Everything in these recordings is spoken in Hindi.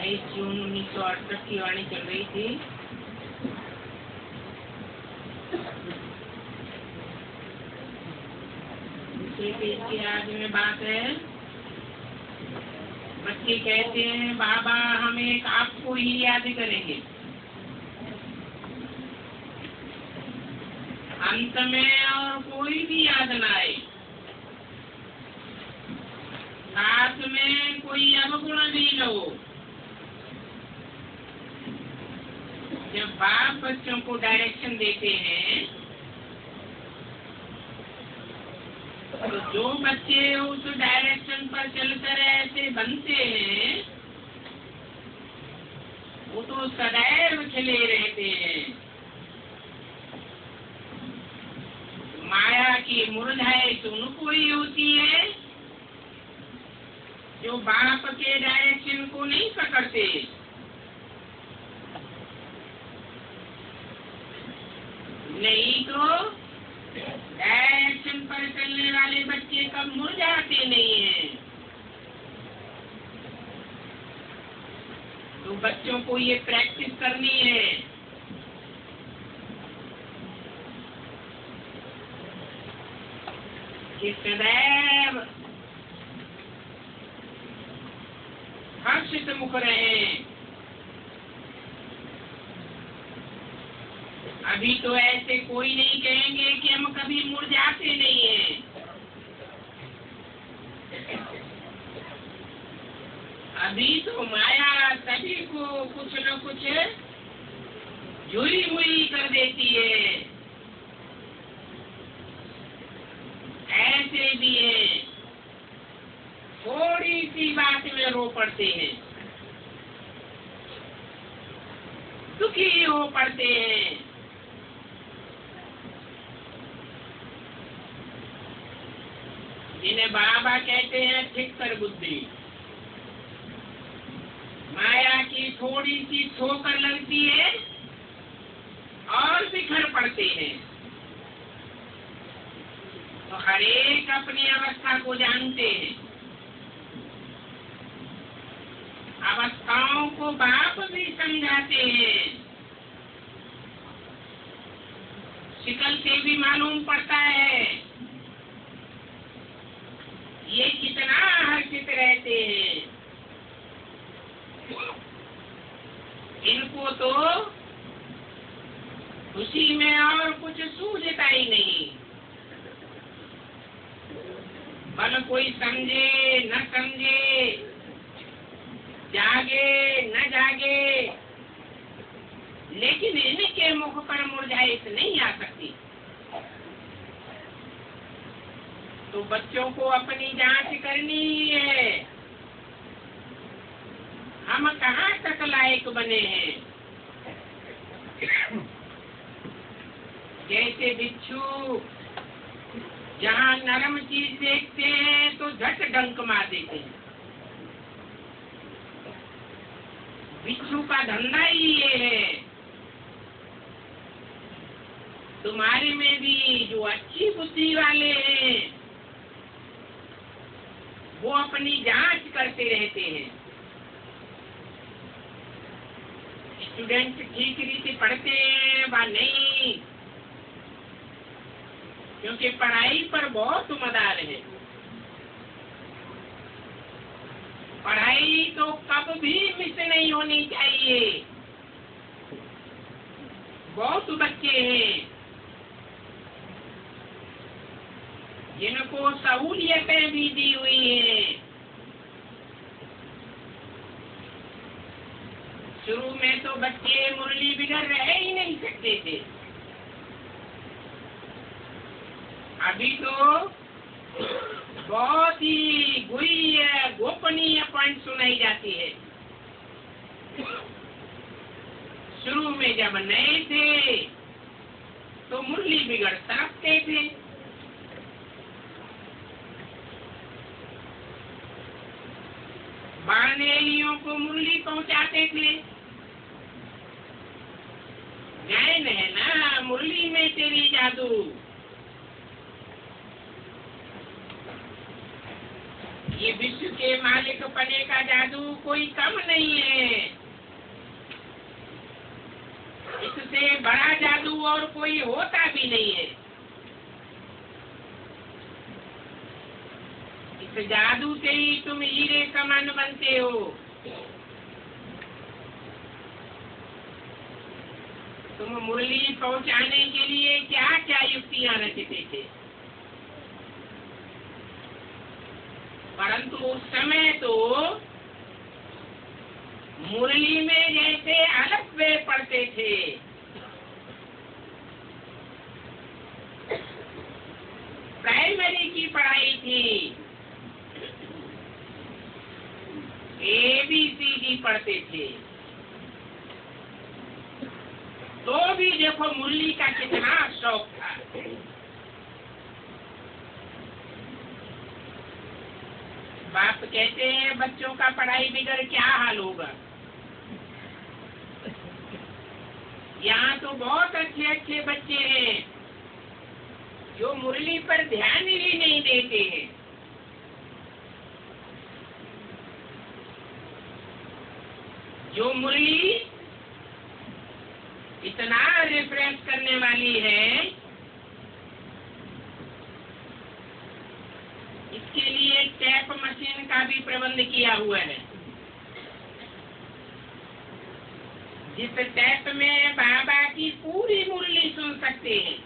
22 जून 1968 की वाणी चल रही थी। दूसरे पेज की आज में बात है। बच्चे कहते हैं बाबा हम एक आपको ही याद करेंगे, अंत में और कोई भी याद ना आए, साथ में कोई अवगुण भी न हो। जब बाप बच्चों को डायरेक्शन देते हैं तो जो बच्चे उस डायरेक्शन पर चलकर ऐसे बनते हैं वो तो सदैव खिले रहते हैं। माया की मुरझाइश उनको ही होती है जो बाप के डायरेक्शन को नहीं पकड़ते। नहीं तो डायरेक्शन पर चलने वाले बच्चे कब मुरझाते नहीं हैं। तो बच्चों को ये प्रैक्टिस करनी है कि सदैव हर्षित मुख रहें। अभी तो ऐसे कोई नहीं कहेंगे कि हम कभी मुरझाते नहीं हैं। अभी तो माया सभी को कुछ न कुछ जुई हुई कर देती है। ऐसे भी है थोड़ी सी बात में रो पड़ते हैं, दुखी हो पड़ते हैं। जिन्हें बाबा कहते हैं ठीक कर बुद्धि। माया की थोड़ी सी ठोकर लगती है और बिखर पड़ते हैं। तो हर एक अपनी अवस्था को जानते हैं। अवस्थाओं को बाप भी समझाते हैं। शिकल से भी मालूम पड़ता है ये कितना हर्षित रहते हैं। इनको तो खुशी में और कुछ सूझता ही नहीं। भले कोई समझे न समझे, जागे न जागे, लेकिन इनके मुख पर मुरझाइश नहीं आ सकती। तो बच्चों को अपनी जांच करनी है, हम कहाँ तक लायक बने हैं। जैसे बिच्छू जहाँ नरम चीज देखते हैं तो झट डंक मार देते हैं। बिच्छू का धंधा ही ये है। तुम्हारे में भी जो अच्छी बुद्धि वाले हैं वो अपनी जांच करते रहते हैं। स्टूडेंट ठीक रीति पढ़ते हैं व नहीं, क्योंकि पढ़ाई पर बहुत मदार है। पढ़ाई तो कब भी मिस नहीं होनी चाहिए। बहुत बच्चे हैं जिनको सहूलियतें भी दी हुई हैं। शुरू में तो बच्चे मुरली बिगड़ रह ही नहीं सकते थे। अभी तो बहुत ही गोपनीय पॉइंट सुनाई जाती है। शुरू में जब नए थे तो मुरली बिगड़ तरफते थे। बानेलियों को मुरली पहुंचाते थे। जैन है ना मुरली में तेरी जादू। ये विश्व के मालिक पने का जादू कोई कम नहीं है। इससे बड़ा जादू और कोई होता भी नहीं है। इस जादू से ही तुम हीरे समान बनते हो। तुम मुरली पहुंचाने के लिए क्या क्या युक्तियां रचते थे, परंतु उस समय तो मुरली में जैसे अलग वे पढ़ते थे। प्राइमरी की पढ़ाई थी, ABCD पढ़ते थे, तो भी देखो मुरली का कितना शौक था। बाप कहते हैं बच्चों का पढ़ाई बिगड़ क्या हाल होगा। यहाँ तो बहुत अच्छे अच्छे बच्चे हैं जो मुरली पर ध्यान ही नहीं देते हैं। जो मुरली इतना रिफ्रेश करने वाली है, इसके लिए टैप मशीन का भी प्रबंध किया हुआ है, जिस टैप में बाबा की पूरी मुरली सुन सकते हैं।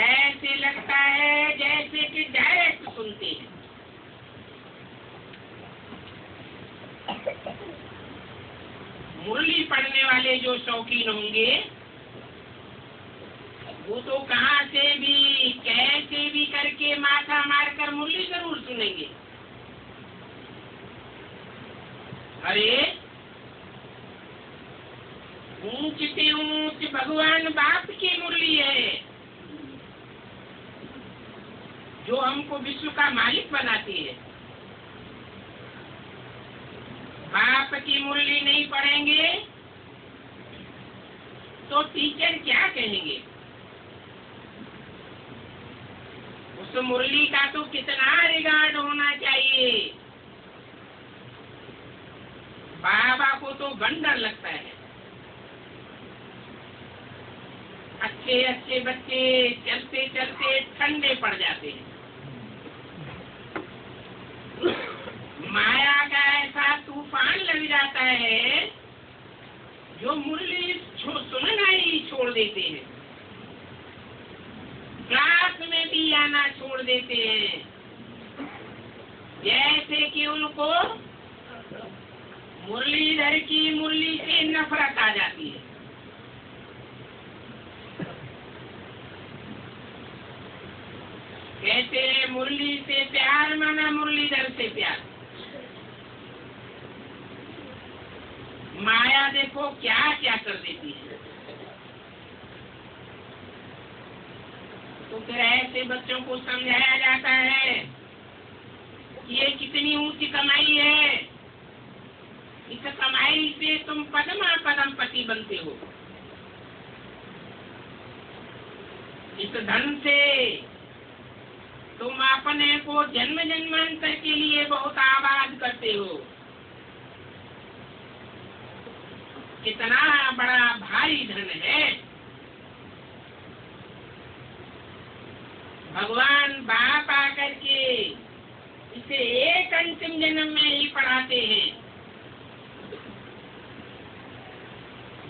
ऐसे लगता है जैसे कि डायरेक्ट सुनते हैं। मुरली पढ़ने वाले जो शौकीन होंगे वो तो कहाँ से भी कैसे भी करके माथा मारकर मुरली जरूर सुनेंगे। अरे ऊंच से ऊंच भगवान बाप की मुरली है जो हमको विश्व का मालिक बनाती है। बाप की मुरली नहीं पढ़ेंगे तो टीचर क्या कहेंगे। उस मुरली का तो कितना रिगार्ड होना चाहिए। बाबा को तो बंदर लगता है। अच्छे अच्छे बच्चे चलते चलते ठंडे पड़ जाते हैं। माया का ऐसा तूफान लग जाता है जो मुरली सुनना ही छोड़ देते हैं, क्लास में भी आना छोड़ देते हैं, जैसे कि उनको मुरलीधर की मुरली से नफरत आ जाती है। कहते हैं मुरली से प्यार माना मुरलीधर से प्यार। माया देखो क्या क्या कर देती है। तो फिर ऐसे बच्चों को समझाया जाता है कि ये कितनी ऊंची कमाई है, इस कमाई से तुम पदमा पदमपति बनते हो। इस धन से तुम अपने को जन्म जन्मांतर के लिए बहुत आबाद करते हो। कितना बड़ा भारी धन है। भगवान बाप आकर के इसे एक अंतिम जन्म में ही पढ़ाते हैं।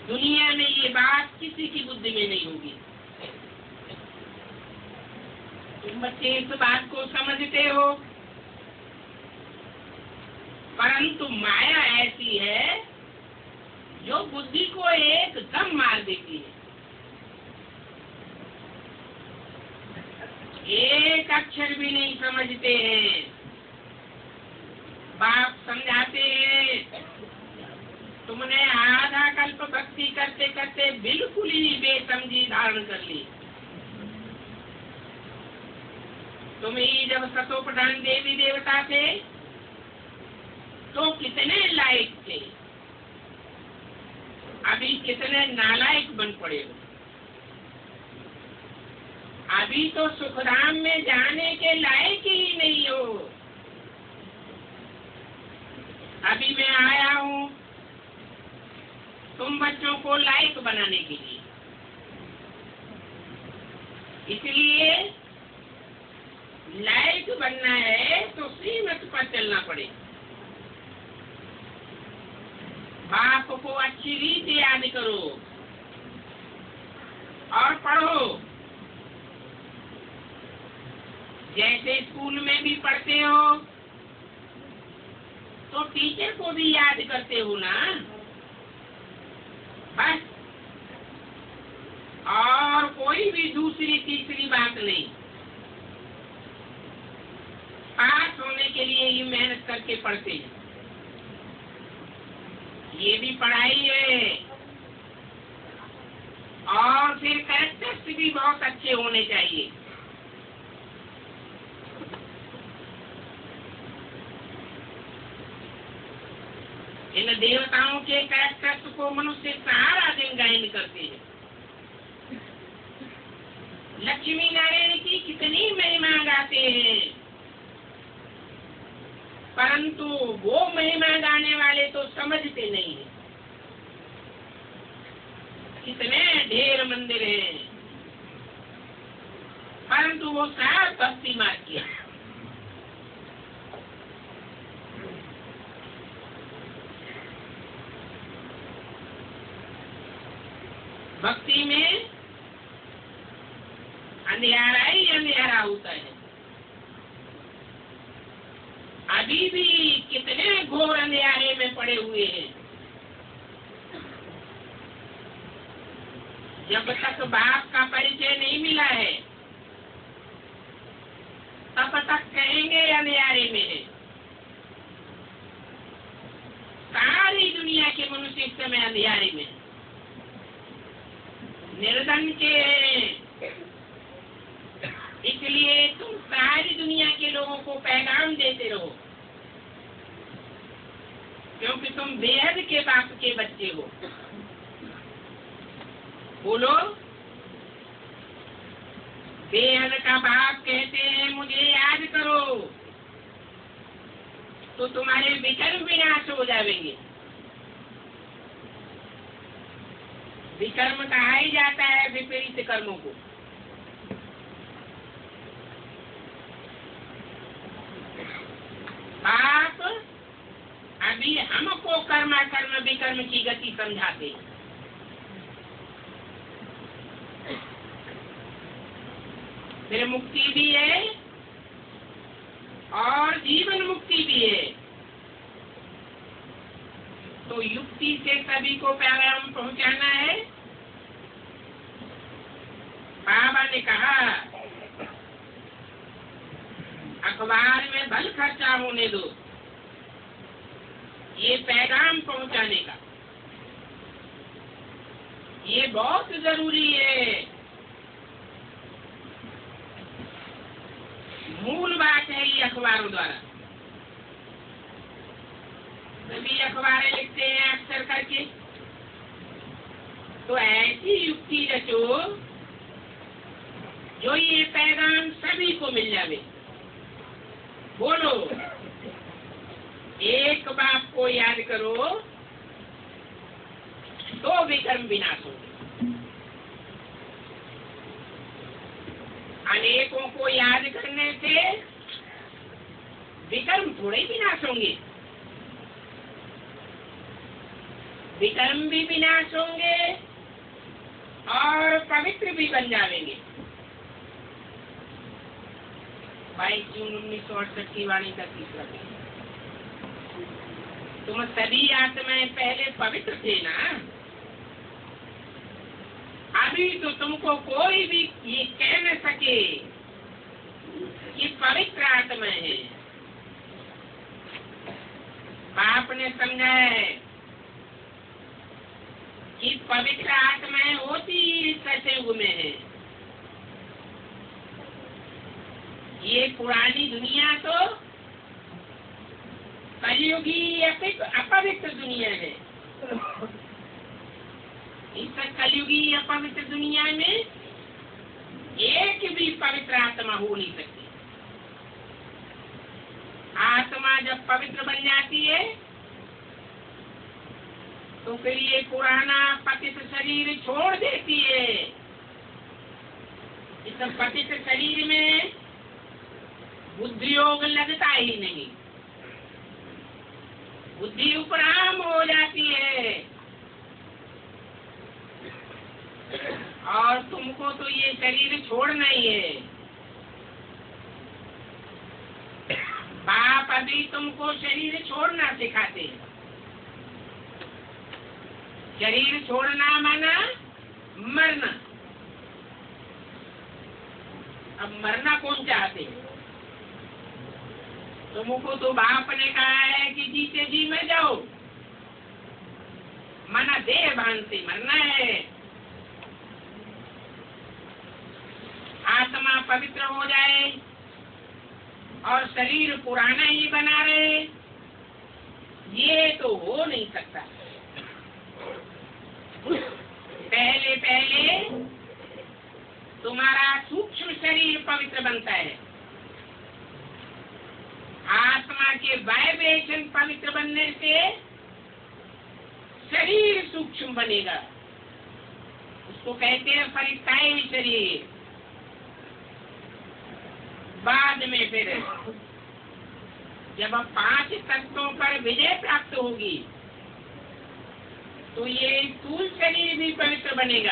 दुनिया में ये बात किसी की बुद्धि में नहीं होगी। तुम बच्चे इस बात को समझते हो, परंतु माया ऐसी है जो बुद्धि को एकदम मार देती है। एक अक्षर भी नहीं समझते हैं। बाप समझाते हैं तुमने आधा कल्प भक्ति करते करते बिल्कुल ही बेसमझी धारण कर ली। तुम ही जब सतोप्रधान देवी देवता थे तो कितने लायक थे, अभी कितने नालायक बन पड़े हो। अभी तो सुखधाम में जाने के लायक ही नहीं हो। अभी मैं आया हूँ तुम बच्चों को लायक बनाने के लिए, इसलिए लायक बनना है तो श्रीमत पर चलना पड़े। बाप को अच्छी रीति याद करो और पढ़ो, जैसे स्कूल में भी पढ़ते हो तो टीचर को भी याद करते हो ना, बस। और कोई भी दूसरी तीसरी बात नहीं। पास होने के लिए ही मेहनत करके पढ़ते हैं, ये भी पढ़ाई है। और फिर कैरेक्टर्स भी बहुत अच्छे होने चाहिए। इन देवताओं के कैरेक्टर्स को मनुष्य सारा दिन गायन करते हैं। लक्ष्मी नारायण की कितनी महिमा गाते हैं, परंतु वो महिमा गाने वाले तो समझते नहीं है। कितने ढेर मंदिर हैं, परंतु वो सब भक्ति मार्ग किया। भक्ति में अंधियारा ही अंधियारा होता है। अभी भी कितने घोर अंधियारे में पड़े हुए हैं। जब तक बाप का परिचय नहीं मिला है तब तक कहेंगे अंधियारे में है। सारी दुनिया के मनुष्य इस समय अंधियारे में है, निर्धन के। इसलिए तुम सारी दुनिया के लोगों को पैगाम देते रहो, क्योंकि तुम बेहद के बाप के बच्चे हो। बोलो, बेहद का बाप कहते हैं मुझे याद करो, तो तुम्हारे विकर्म विनाश हो जाएंगे। विकर्म कहा ही जाता है विपरीत कर्मों को। बाप अभी हमको कर्मा कर्म विकर्म की गति समझाते हैं। फिर मुक्ति भी है और जीवन मुक्ति भी है। तो युक्ति से सभी को पैगाम पहुंचाना है। बाबा ने कहा अखबार में भल खर्चा होने दो, ये पैगाम पहुंचाने का ये बहुत जरूरी है। मूल बात है ये अखबारों द्वारा। सभी अखबारें लिखते हैं अक्सर करके, तो ऐसी युक्ति रचो जो ये पैगाम सभी को मिल जावे। बोलो, एक बाप को याद करो तो विकर्म विनाश होंगे। अनेकों को याद करने से विकर्म थोड़े ही विनाश होंगे, विकर्म भी विनाश होंगे और पवित्र भी बन जाएंगे। 22 जून 1968 की वाणी का तीसरा दिन। तुम सभी आत्माएं पहले पवित्र थे ना। अभी तो तुमको कोई भी ये कह न सके कि पवित्र आत्माएं हैं। बाप ने समझा है कि पवित्र आत्माएं होती इस सतयुग में है। ये पुरानी दुनिया तो कलयुगी अपवित्र दुनिया है। इस कलयुगी अपवित्र दुनिया में एक भी पवित्र आत्मा हो नहीं सकती। आत्मा जब पवित्र बन जाती है तो फिर ये पुराना पतित शरीर छोड़ देती है। इस पतित शरीर में बुद्धि योग लगता ही नहीं, बुद्धि उपराम हो जाती है। और तुमको तो ये शरीर छोड़ना ही है। बाप अभी तुमको शरीर छोड़ना सिखाते हैं। शरीर छोड़ना माना मरना। अब मरना कौन चाहते हैं? तुमको तो बाप ने कहा है कि जीते जी में जाओ, माना देह भान से मरना है। आत्मा पवित्र हो जाए और शरीर पुराना ही बना रहे, ये तो हो नहीं सकता। पहले पहले तुम्हारा सूक्ष्म शरीर पवित्र बनता है। आत्मा के वाइब्रेशन पवित्र बनने से शरीर सूक्ष्म बनेगा। उसको कहते हैं फरिश्ताई शरीर। बाद में फिर जब 5 तत्वों पर विजय प्राप्त होगी तो ये स्थूल शरीर भी पवित्र बनेगा।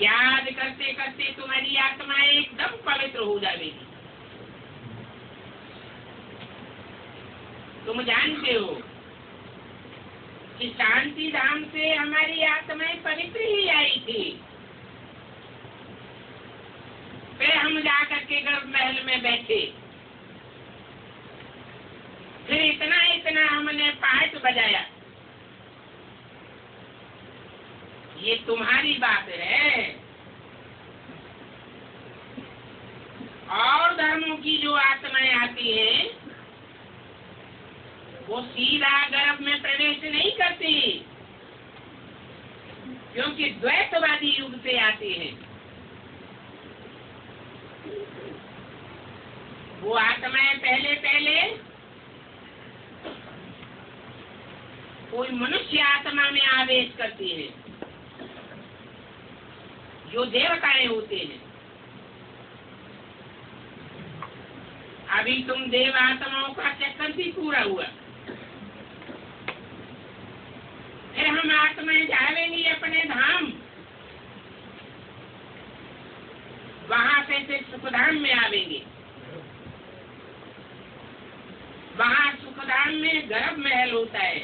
याद करते करते तुम्हारी आत्मा एकदम पवित्र हो जाएगी। तुम जानते हो कि शांति धाम से हमारी आत्माएं पवित्र ही आई थी। फिर हम जाकर के गर्भ महल में बैठे, फिर इतना इतना हमने पाठ बजाया। ये तुम्हारी बात है। और धर्मों की जो आत्माएं आती हैं वो सीधा गर्भ में प्रवेश नहीं करती, क्योंकि द्वैतवादी युग से आती है। वो आत्माएं पहले पहले कोई मनुष्य आत्मा में आवेश करती है, जो देवताएं होते हैं। अभी तुम देव आत्माओं का चक्कर भी पूरा हुआ। फिर हम आत्माएं जाएंगी अपने धाम, वहां से फिर सुखधाम में आवेंगे। वहां सुखधाम में गर्भ महल होता है।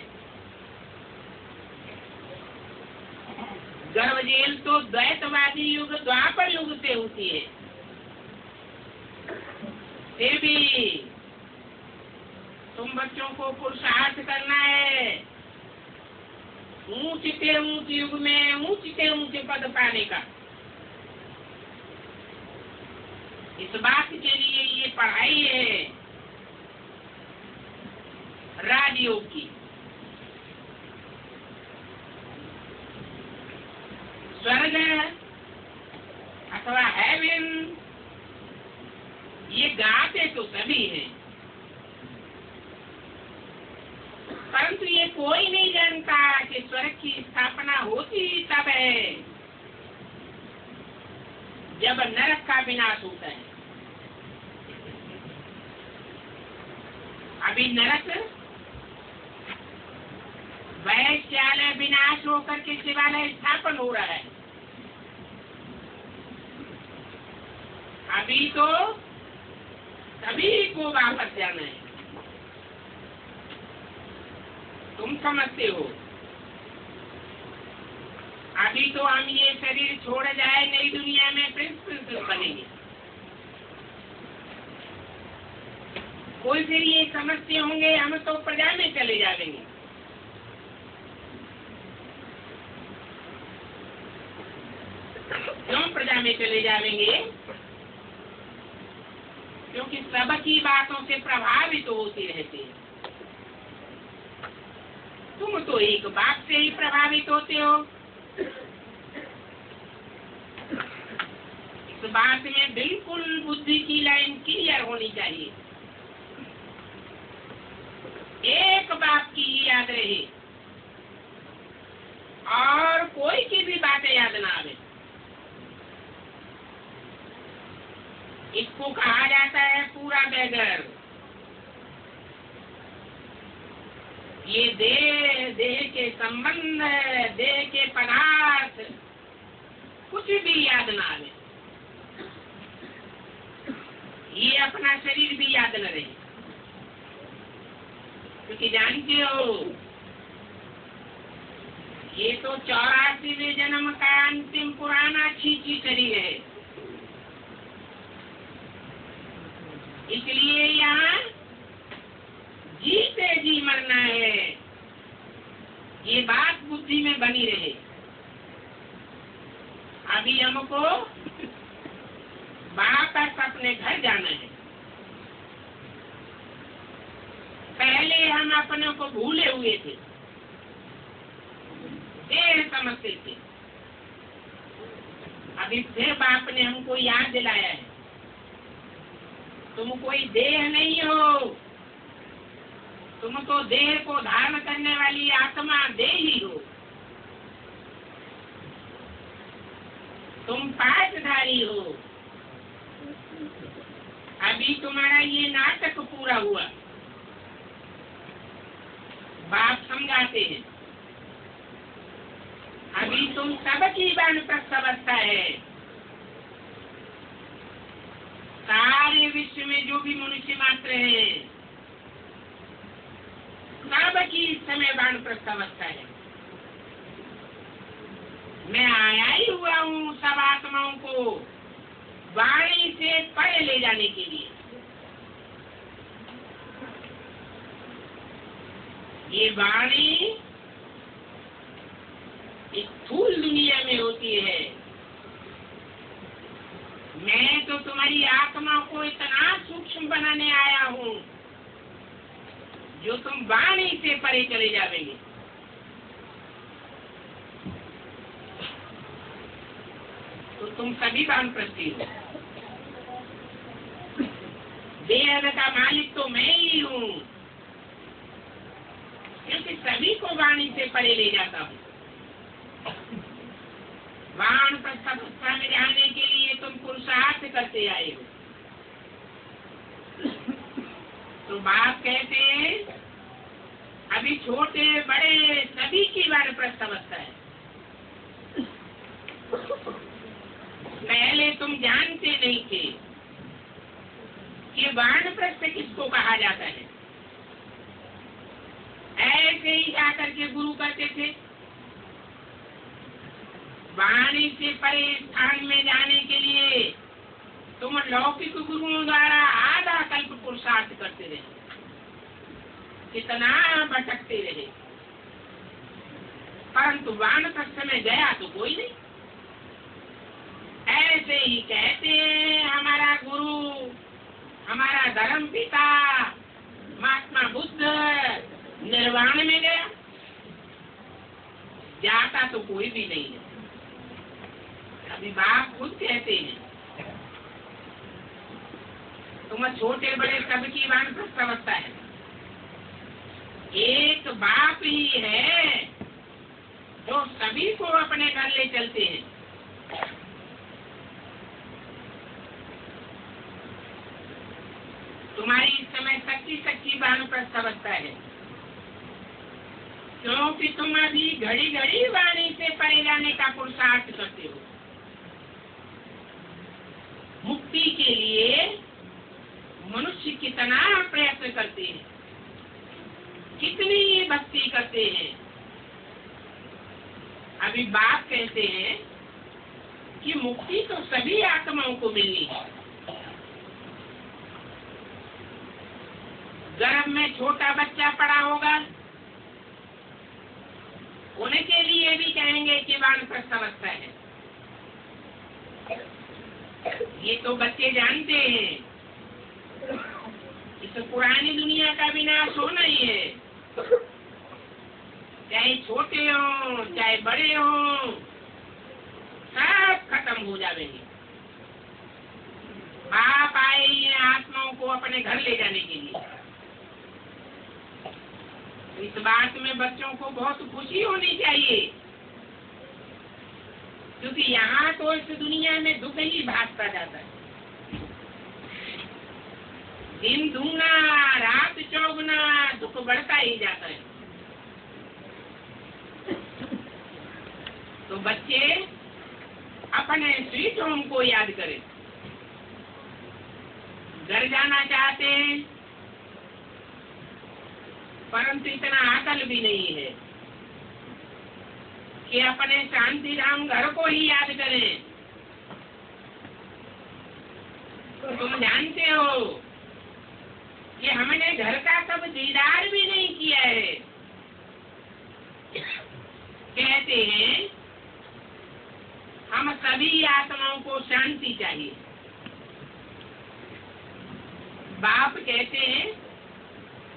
गर्भ जेल तो द्वैतवादी युग द्वापर युग से होती है। फिर भी तुम बच्चों को पुरुषार्थ करना है ऊंच से ऊंच युग में ऊंच से ऊंचे पद पाने का। इस बात के लिए ये पढ़ाई है राजयोग की। स्वर्ग अथवा हेवन ये गाते तो सभी हैं, परंतु ये कोई नहीं जानता कि स्वर्ग की स्थापना होती तब है जब नरक का विनाश होता है। अभी नरक वैश्यालय विनाश होकर के शिवालय स्थापन हो रहा है। अभी तो सभी को वापस जाना है। तुम समझते हो अभी तो हम ये शरीर छोड़ जाए नई दुनिया में प्रिंस बनेंगे। कोई फिर ये समझते होंगे हम तो प्रजा में चले जाएंगे। क्यों प्रजा में चले जाएंगे? क्योंकि सबकी बातों से प्रभावित होती रहती है। तुम तो एक बात से ही प्रभावित होते हो। बात में बिल्कुल बुद्धि की लाइन क्लियर होनी चाहिए। एक बात की ही याद रहे और कोई की भी बातें याद ना आवे। इसको कहा जाता है पूरा बेगर। ये देह के संबंध, देह के पदार्थ कुछ भी याद ना आवे। ये अपना शरीर भी याद न रहे, क्योंकि जानते हो ये तो 84वें जन्म का अंतिम पुराना छींची शरीर है। इसलिए यहाँ जीते जी मरना है, ये बात बुद्धि में बनी रहे। अभी हमको वापस अपने घर जाना है। पहले हम अपने को भूले हुए थे, देह समझते थे। अभी फिर बाप ने हमको याद दिलाया है, तुम कोई देह नहीं हो, तुम तो देह को धारण करने वाली आत्मा देह ही हो। तुम पाठधारी हो। अभी तुम्हारा ये नाटक पूरा हुआ। बाप समझाते हैं, अभी तुम सबकी वानप्रस्थ अवस्था है। सारे विश्व में जो भी मनुष्य मात्र है, सबकी इस समय वानप्रस्थ अवस्था है। मैं आया ही हुआ हूँ सब आत्माओं को वाणी से परे ले जाने के लिए। ये वाणी इस स्थूल दुनिया में होती है। मैं तो तुम्हारी आत्मा को इतना सूक्ष्म बनाने आया हूँ जो तुम वाणी से परे चले जाओगे। तो तुम सभी वानप्रस्थी हो। देह का मालिक तो मैं ही हूँ, क्योंकि सभी को वाणी से परे ले जाता हूँ। वानप्रस्थ अवस्था में जाने के लिए तुम पुरुषार्थ करते आए हो। तो बाप कहते हैं अभी छोटे बड़े सभी की वानप्रस्थ अवस्था है। पहले तुम जानते नहीं थे कि वानप्रस्थ किसको कहा जाता है। ऐसे ही जाकर के गुरु कहते थे, वाणी से परे स्थान में जाने के लिए तुम लौकिक गुरुओं द्वारा आधा कल्प पुरुषार्थ करते रहे, कितना भटकते रहे, परंतु वानप्रस्थ में गया तो कोई नहीं। ऐसे ही कहते हमारा गुरु, हमारा धर्म पिता महात्मा बुद्ध निर्वाण में गया, जाता तो कोई भी नहीं है। अभी बाप खुद कहते हैं तुम छोटे बड़े सबकी वानप्रस्थ अवस्था है। एक बाप ही है जो सभी को अपने घर ले चलते हैं। तुम्हारी इस समय सच्ची वानप्रस्थ अवस्था है, क्योंकि तुम अभी घड़ी घड़ी वाणी से परे जाने का पुरुषार्थ करते हो। मुक्ति के लिए मनुष्य कितना प्रयत्न करते हैं, कितनी भक्ति करते हैं। अभी बाप कहते हैं कि मुक्ति तो सभी आत्माओं को मिलनी है। गर्भ में छोटा बच्चा पड़ा होगा, उनके लिए भी कहेंगे कि वानप्रस्थ अवस्था है। ये तो बच्चे जानते हैं इस पुरानी दुनिया का विनाश होना ही है। चाहे छोटे हो चाहे बड़े हो, सब खत्म हो जाएंगे। अपने घर ले जाने के लिए। इस बात में बच्चों को बहुत खुशी होनी चाहिए, क्योंकि यहाँ तो इस दुनिया में दुख ही भागता जाता है। दिन दूना रात चौगुना दुख बढ़ता ही जाता है। तो बच्चे अपने स्वीट होम को याद करें। घर जाना चाहते हैं, परंतु इतना अकल भी नहीं है कि अपने शांति धाम घर को ही याद करें। तो तुम जानते हो कि हमने घर का सब दीदार भी नहीं किया है। कहते हैं हम सभी आत्माओं को शांति चाहिए। बाप कहते हैं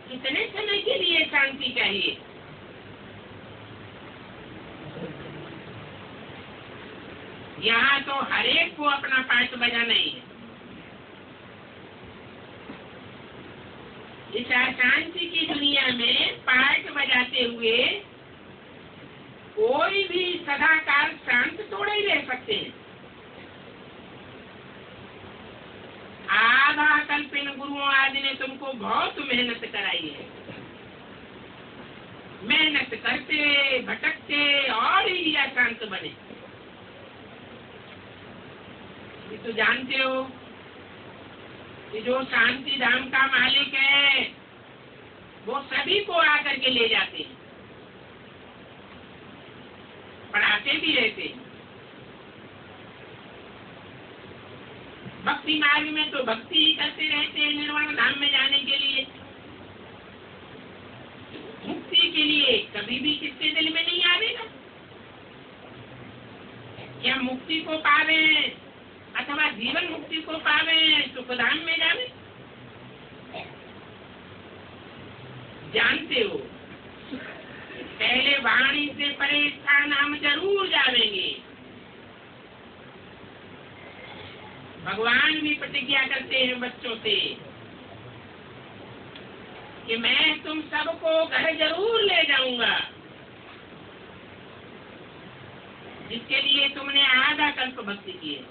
कितने समय के लिए शांति चाहिए? यहाँ तो हरेक को अपना पाठ बजाना ही है। इस अशांति की दुनिया में पाठ बजाते हुए कोई भी सदाकाल शांत थोड़े ही रह सकते हैं। आधा कल्प इन गुरुओं आदि ने तुमको बहुत मेहनत कराई है। मेहनत करते भटकते और ही अशांत बने। ये तो जानते हो कि जो शांति धाम का मालिक है वो सभी को आकर के ले जाते हैं, पढ़ाते भी रहते हैं। भक्ति मार्ग में तो भक्ति ही करते रहते हैं निर्वाण धाम में जाने के लिए। मुक्ति के लिए कभी भी किसके दिल में नहीं आवेगा कि हम मुक्ति को पावे अथवा जीवन मुक्ति को पावे, सुखधाम में जावे। जानते हो पहले वाणी से परे स्थान हम जरूर जावेंगे। भगवान भी प्रतिज्ञा करते हैं बच्चों से कि मैं तुम सबको घर जरूर ले जाऊंगा, जिसके लिए तुमने आधा कल्प भक्ति की है।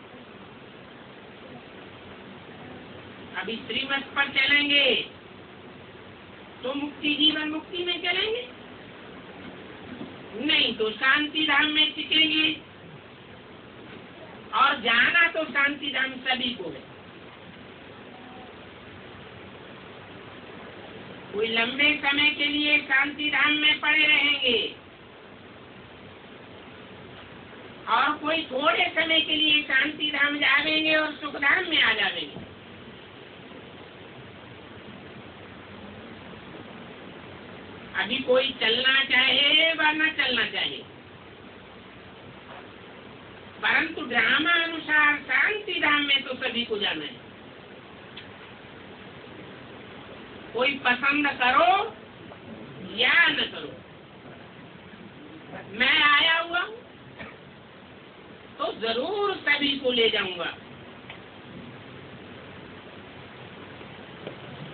अभी श्रीमत पर चलेंगे तो मुक्ति जीवन मुक्ति में चलेंगे, नहीं तो शांति धाम में टिकेंगे। और जाना तो शांति धाम सभी को है। कोई लंबे समय के लिए शांति धाम में पड़े रहेंगे और कोई थोड़े समय के लिए शांति धाम जावेंगे और सुख धाम में आ जावेंगे। अभी कोई चलना चाहे व न चलना चाहे, परंतु ड्रामा अनुसार शांति धाम में तो सभी को जाना है। कोई पसंद करो या न करो, मैं आया हुआ तो जरूर सभी को ले जाऊंगा।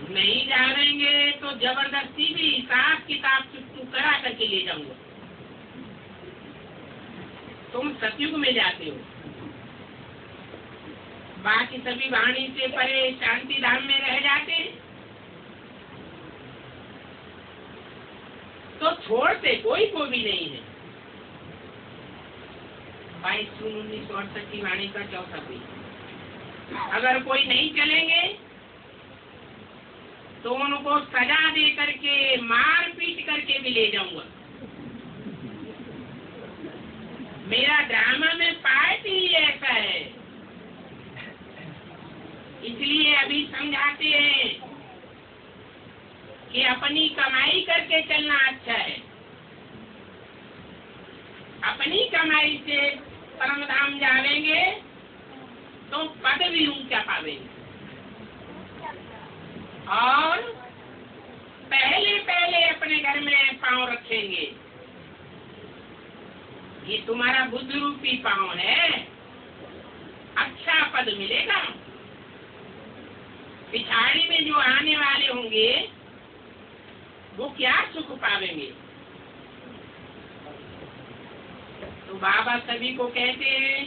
नहीं जाएंगे तो जबरदस्ती भी हिसाब किताब चुटू करा करके ले जाऊंगा। तुम सतयुग में जाते हो, बाकी सभी वाणी से परे शांति धाम में रह जाते, तो छोड़ते कोई को भी नहीं है। 22 जून 1968 की वाणी का चौथा पेज। अगर कोई नहीं चलेंगे तो उनको सजा दे करके मार पीट करके भी ले जाऊंगा। मेरा ड्रामा में पार्ट ही ऐसा है, इसलिए अभी समझाते हैं कि अपनी कमाई करके चलना अच्छा है। अपनी कमाई से परम धाम जावेंगे तो पद भी ऊंचा पावेंगे। और पहले पहले अपने घर में पांव रखेंगे। ये तुम्हारा बुद्ध रूपी पांव है, अच्छा पद मिलेगा। पिछाड़ी में जो आने वाले होंगे वो क्या सुख पावेंगे। तो बाबा सभी को कहते हैं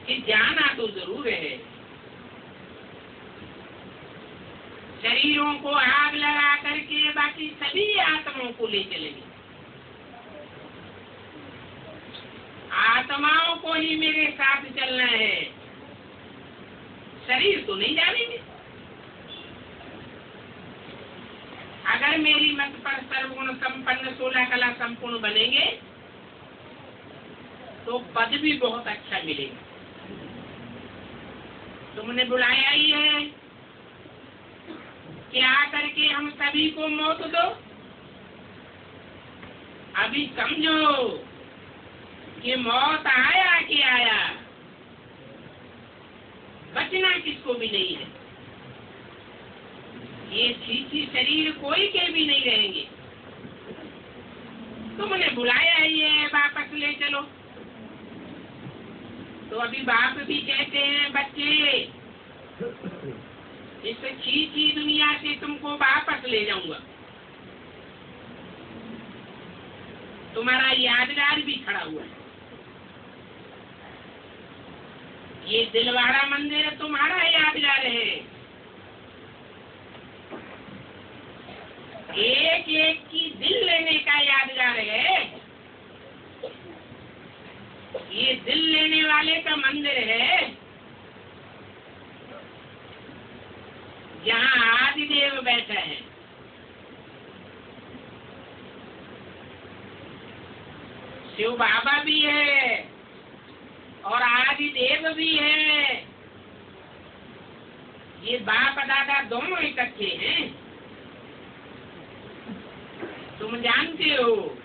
कि जाना तो जरूर है, शरीरों को आग लगा करके बाकी सभी आत्माओं को ले चलेंगे। आत्माओं को ही मेरे साथ चलना है, शरीर तो नहीं जानेंगे। अगर मेरी मत पर सर्वगुण संपन्न 16 कला संपूर्ण बनेंगे तो पद भी बहुत अच्छा मिलेगा। तुमने बुलाया ही है कि आकर के हम सभी को मौत दो। अभी समझो कि मौत आया कि आया, बचना किसको भी नहीं है। ये छीछी शरीर कोई के भी नहीं रहेंगे। तुमने बुलाया ही है, वापस ले चलो। तो अभी बाप भी कहते हैं बच्चे, इस छीछी दुनिया से तुमको वापस ले जाऊंगा। तुम्हारा यादगार भी खड़ा हुआ है। ये दिलवाड़ा मंदिर तुम्हारा यादगार है। एक एक की दिल लेने का यादगार है। ये दिल लेने वाले का मंदिर है, जहाँ आदिदेव बैठा है। शिव बाबा भी है और आदिदेव भी है। ये बाप दादा दोनों इकट्ठे हैं। तुम जानते हो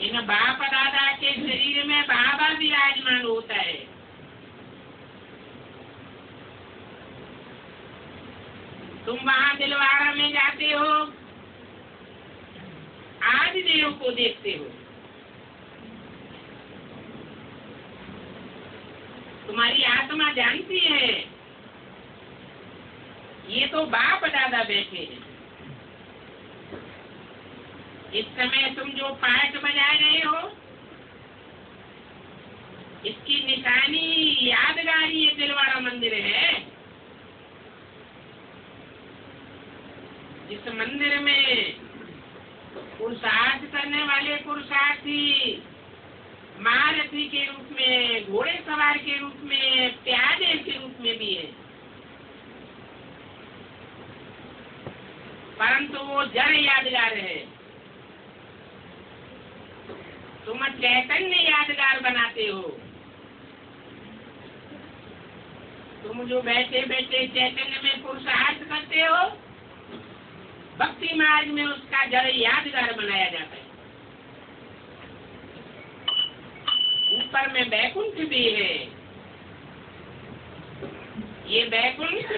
इन बाप दादा के शरीर में बाबा विराजमान होता है। तुम वहां दिलवाड़ा में जाते हो, आदिदेव को देखते हो। तुम्हारी आत्मा जानती है ये तो बाप दादा बैठे हैं। इस समय तुम जो पाठ बजा रहे हो, इसकी निशानी यादगार ये दिलवाड़ा मंदिर है। इस मंदिर में पुरुषार्थ करने वाले पुरुषार्थी महारथी के रूप में, घोड़े सवार के रूप में, प्यादे के रूप में भी है। परंतु वो जड़ यादगार है। तुम चैतन्य यादगार बनाते हो। तुम जो बैठे बैठे चैतन्य में पुरुषार्थ करते हो, भक्ति मार्ग में उसका जड़ यादगार बनाया जाता है। ऊपर में बैकुंठ भी है। ये बैकुंठ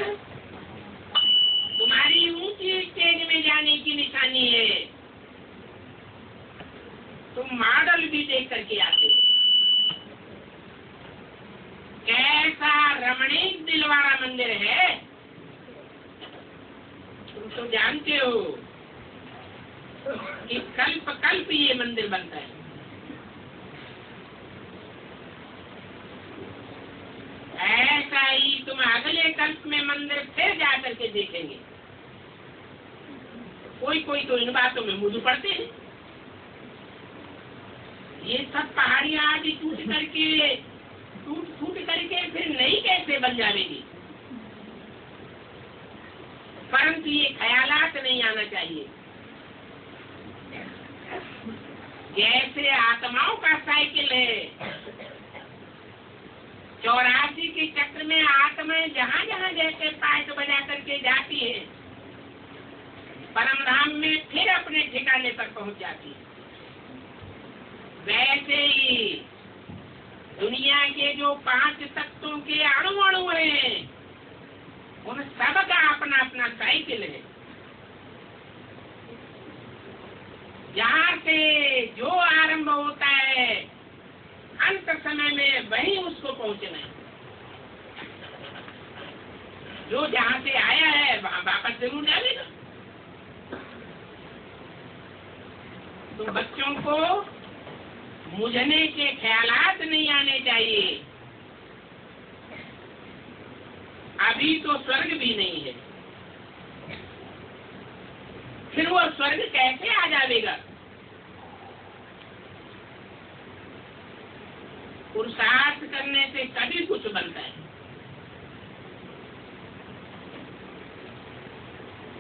तुम्हारी ऊंची स्टेज में जाने की निशानी है। तुम मॉडल भी देख करके आते हो। कैसा रमणीक दिलवाड़ा मंदिर है, तुम तो जानते हो कि कल्प कल्प ये मंदिर बनता है। ऐसा ही तुम अगले कल्प में मंदिर फिर जा करके देखेंगे। कोई कोई तो इन बातों में मुझ पड़ते हैं। ये सब पहाड़ियां आदि टूट फूट करके फिर नई कैसे बन जाएगी। परंतु ये ख्यालात नहीं आना चाहिए। जैसे आत्माओं का साइकिल है, 84 के चक्र में आत्माएं जहाँ जहाँ जैसे पाठ बजा करके जाती है, परम धाम में फिर अपने ठिकाने पर पहुंच जाती है। वैसे ही दुनिया के जो 5 तत्वों के अणु हैं, उन सब का अपना अपना साइकिल है। जहाँ से जो आरंभ होता है, अंत समय में वही उसको पहुंचना है। जो जहाँ से आया है वहाँ वापस जरूर जाएगा। तो बच्चों को मुझने के ख्यालात नहीं आने चाहिए। अभी तो स्वर्ग भी नहीं है, फिर वो स्वर्ग कैसे आ जाएगा? पुरुषार्थ करने से कभी कुछ बनता है।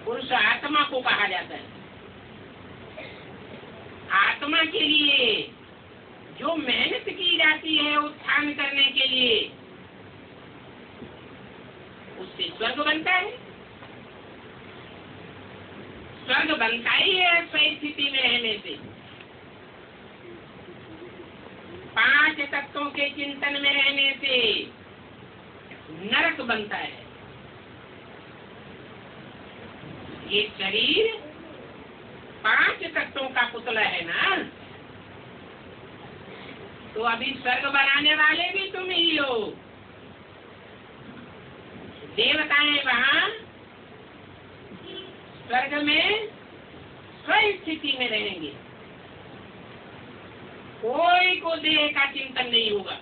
पुरुष आत्मा को कहा जाता है। आत्मा के लिए जो मेहनत की जाती है उत्थान करने के लिए, उससे स्वर्ग बनता है। स्वर्ग बनता ही है सही स्थिति में रहने से। 5 तत्वों के चिंतन में रहने से नरक बनता है। ये शरीर 5 तत्वों का पुतला है ना, तो अभी स्वर्ग बनाने वाले भी तुम ही हो। देवताएं वहाँ स्वर्ग में स्वस्थ स्थिति में रहेंगे, कोई को देह का चिंतन नहीं होगा।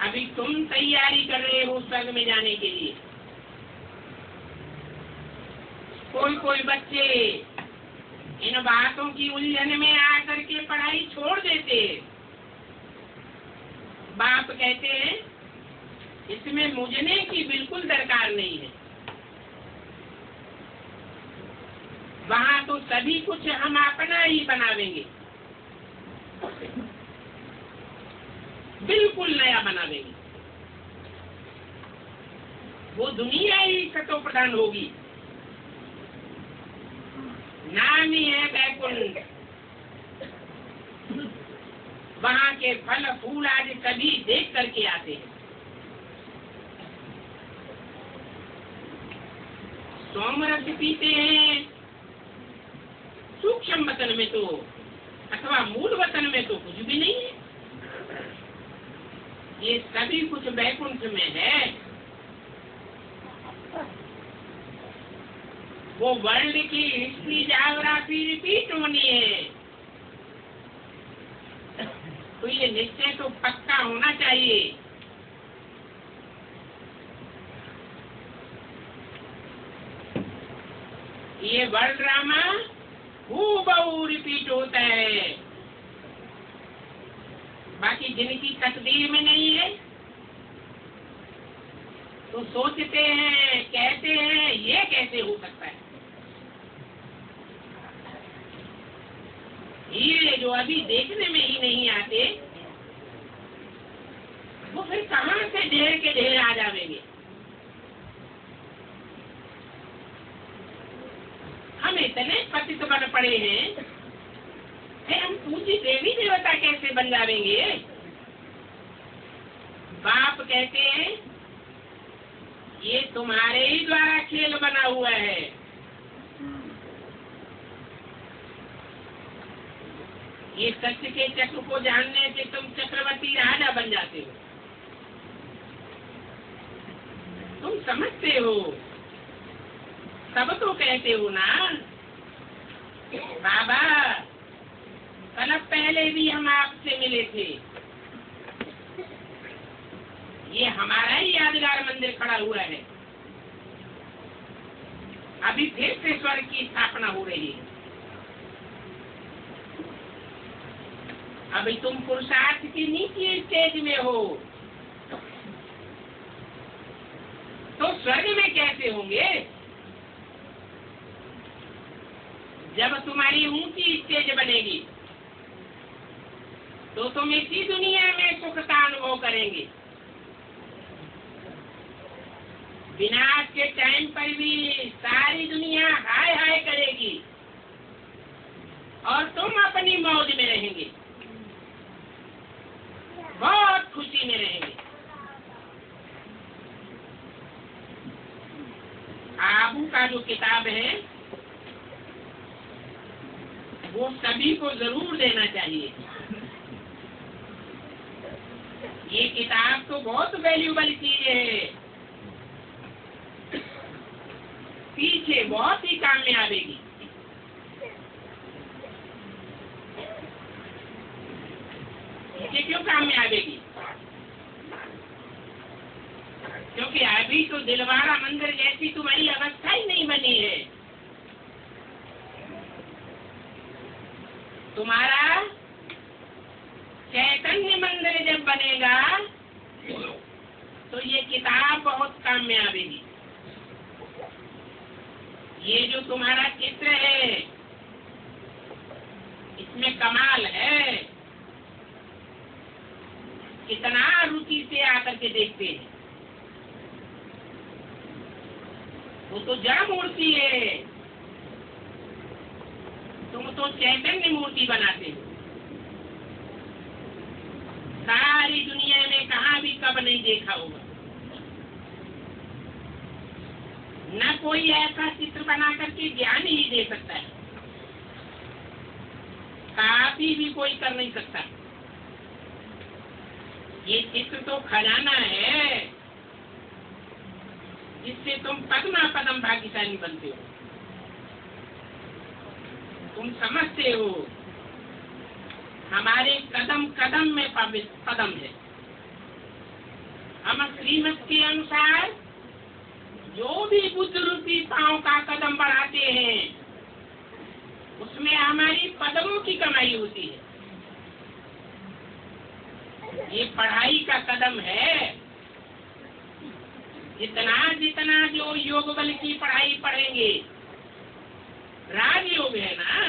अभी तुम तैयारी कर रहे हो स्वर्ग में जाने के लिए। कोई बच्चे इन बातों की उलझन में आकर के पढ़ाई छोड़ देते। बाप कहते हैं इसमें मुझने की बिल्कुल दरकार नहीं है, वहाँ तो सभी कुछ हम अपना ही बनावेंगे, बिल्कुल नया बनावेंगे। वो दुनिया ही सतो प्रधान होगी। नाम ही है बैकुंठ। वहाँ के फल फूल आदि सभी देख करके आते हैं। सोमरस पीते हैं सूक्ष्म वतन में तो, अथवा मूल वतन में तो कुछ भी नहीं है। ये सभी कुछ बैकुंठ में है। वो वर्ल्ड की हिस्ट्री जाग्राफी रिपीट होनी है, तो ये निश्चय तो पक्का होना चाहिए। ये वर्ल्ड ड्रामा हूबहू रिपीट होता है। बाकी जिनकी तकदीर में नहीं है तो सोचते हैं, कहते हैं ये कैसे हो सकता है। हीरे जो अभी देखने में ही नहीं आते, वो फिर कहाँ से ढेर के ढेर आ जाएंगे। हम इतने पतित बन पड़े हैं, फिर हम पूजी देवी देवता कैसे बन जाएंगे। बाप कहते हैं ये तुम्हारे ही द्वारा खेल बना हुआ है। ये सत्य के चक्र को जानने से तुम चक्रवर्ती राजा बन जाते हो। तुम समझते हो, सब तो कहते हो ना। बाबा कल पहले भी हम आपसे मिले थे, ये हमारा ही यादगार मंदिर खड़ा हुआ है। अभी फिर से स्वर्ग की स्थापना हो रही है। अभी तुम पुरुषार्थ की नीचे स्टेज में हो, तो स्वर्ग में कैसे होंगे। जब तुम्हारी ऊंची स्टेज बनेगी तो तुम इसी दुनिया में सुख का अनुभव करेंगे। विनाश के टाइम पर भी सारी दुनिया हाय हाय करेगी और तुम अपनी मौज में रहेंगे, बहुत खुशी में रहेंगे। आबू का जो किताब है वो सभी को जरूर देना चाहिए। ये किताब तो बहुत वैल्यूबल चीज है, पीछे बहुत ही काम में आवेगी। पीछे क्यों काम में आवेगी? क्योंकि अभी तो दिलवाड़ा मंदिर जैसी तुम्हारी अवस्था ही नहीं बनी है। तुम्हारा चैतन्य मंदिर जब बनेगा तो ये किताब बहुत काम में आवेगी। ये जो तुम्हारा चित्र है इसमें कमाल है, कितना रुचि से आकर के देखते हैं। वो तो जड़ मूर्ति है, तुम तो चैतन्य मूर्ति बनाते हो। सारी दुनिया में कहाँ भी कब नहीं देखा होगा, न कोई ऐसा चित्र बना करके ज्ञान ही दे सकता है, काफी भी कोई कर नहीं सकता। ये चित्र तो खजाना है जिससे तुम पद्मा पदम भाग्यशाली बनते हो। तुम समझते हो हमारे कदम कदम में पदम है। हम श्रीमत के अनुसार जो भी बुद्ध रूपी पांव का कदम बढ़ाते हैं उसमें हमारी पदमों की कमाई होती है। ये पढ़ाई का कदम है। जितना जितना जो योग बल की पढ़ाई पढ़ेंगे, राजयोग है ना,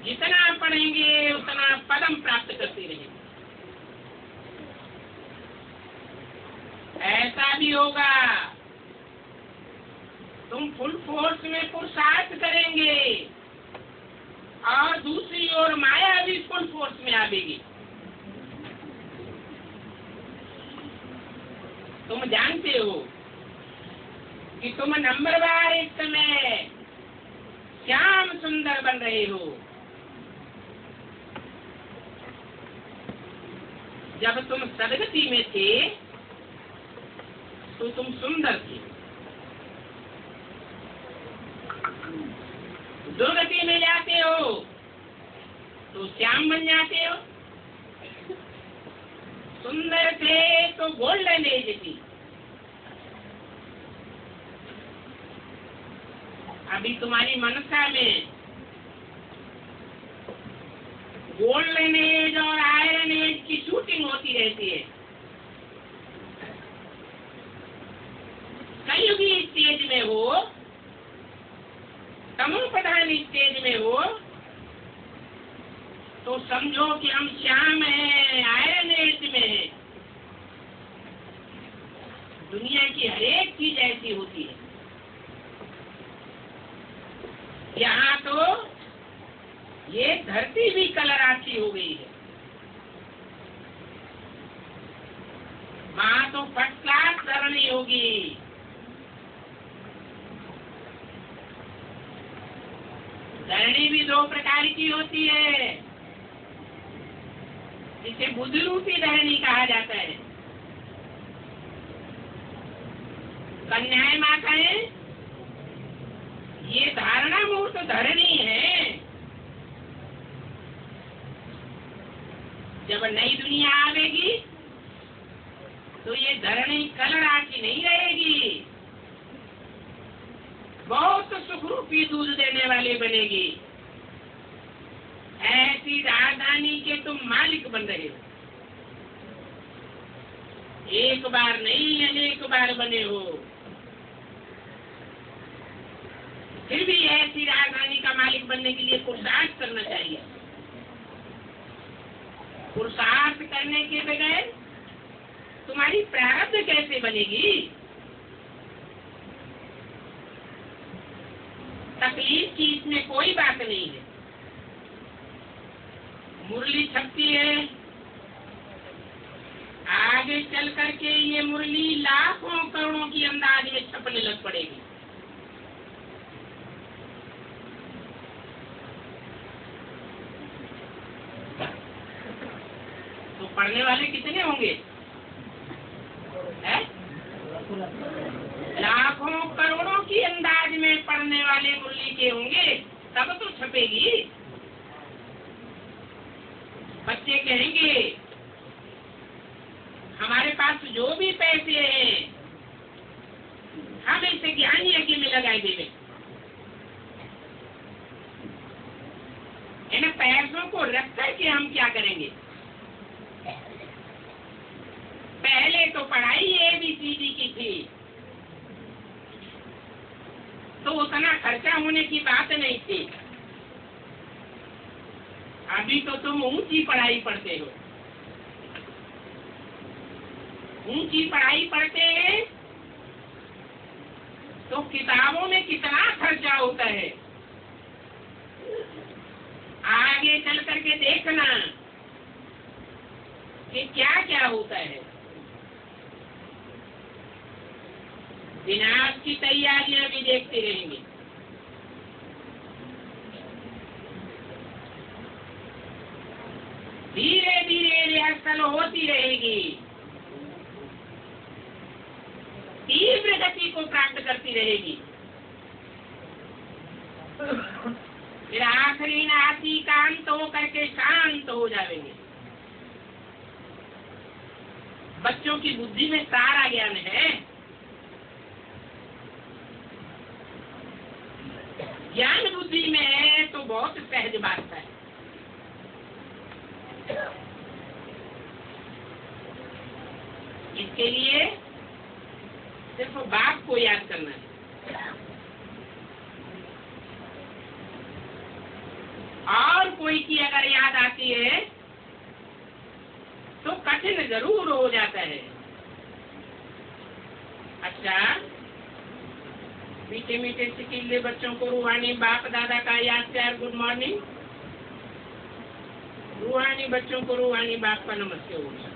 जितना पढ़ेंगे उतना पदम प्राप्त करते रहेंगे। ऐसा भी होगा तुम फुल फोर्स में पुरुषार्थ करेंगे और दूसरी ओर माया भी फुल फोर्स में आवेगी। तुम जानते हो कि तुम नंबरवार इस समय श्याम सुंदर बन रहे हो। जब तुम सदगति में थे तो तुम सुंदर थे, दुर्गति में जाते हो तो श्याम बन जाते हो। सुंदर थे तो गोल्डन एज थी, अभी तुम्हारी मनसा में गोल्डन एज और आयरन एज की शूटिंग होती रहती है। कलयुगी स्टेज में हो, तमो प्रधान स्टेज में हो तो समझो कि हम श्याम हैं, आयरन एज में है। दुनिया की हर एक चीज ऐसी होती है। यहाँ तो ये धरती भी कलराची हो गई है। वहां तो फर्स्ट क्लास धरनी होगी। धरनी भी दो प्रकार की होती है, इसे बुद्ध रूपी धरनी कहा जाता है। कन्याएं माताएं ये धारणा मूर्त धरनी है। जब नई दुनिया आवेगी तो ये धरनी कलराची नहीं रहेगी, बहुत सुखरूपी दूध देने वाली बनेगी। ऐसी राजधानी के तुम मालिक बन रहे हो। एक बार नहीं अनेक बार बने हो, फिर भी ऐसी राजधानी का मालिक बनने के लिए पुरुषार्थ करना चाहिए। पुरुषार्थ करने के बगैर तुम्हारी प्रारब्ध कैसे बनेगी? तकलीफ की इसमें कोई बात नहीं है। मुरली छपती है, आगे चल करके ये मुरली लाखों करोड़ों की अंदाज में छपने लग पड़ेगी। तो पढ़ने वाले कितने होंगे? है? लाखों करोड़ों की अंदाज में पढ़ने वाले मुरली के होंगे, तब तो छपेगी। बच्चे कहेंगे हमारे पास जो भी पैसे हैं हम इसे ज्ञान यज्ञ में लगाए देंगे। इन पैसों को रख करके हम क्या करेंगे? पहले तो पढ़ाई ABCD की थी तो उतना खर्चा होने की बात नहीं थी। अभी तो तुम ऊंची पढ़ाई पढ़ते हो। ऊंची पढ़ाई पढ़ते हैं तो किताबों में कितना खर्चा होता है। आगे चल करके देखना कि क्या क्या होता है। विनाश की तैयारियां भी देखते रहेंगे। धीरे धीरे रिहर्सल होती रहेगी, तीव्र गति को प्राप्त करती रहेगी। फिर आखिरी नासी कांत हो करके शांत हो जाएंगे। बच्चों की बुद्धि में सारा ज्ञान है। ज्ञान बुद्धि में है तो बहुत सहज बात है। इसके लिए सिर्फ बाप को याद करना है। और कोई की अगर याद आती है तो कठिन जरूर हो जाता है। अच्छा, मीठे मीठे सिकीले बच्चों को रूहानी बाप दादा का याद प्यार गुड मॉर्निंग। रूहानी बच्चों को रूहानी बाप का नमस्ते हो।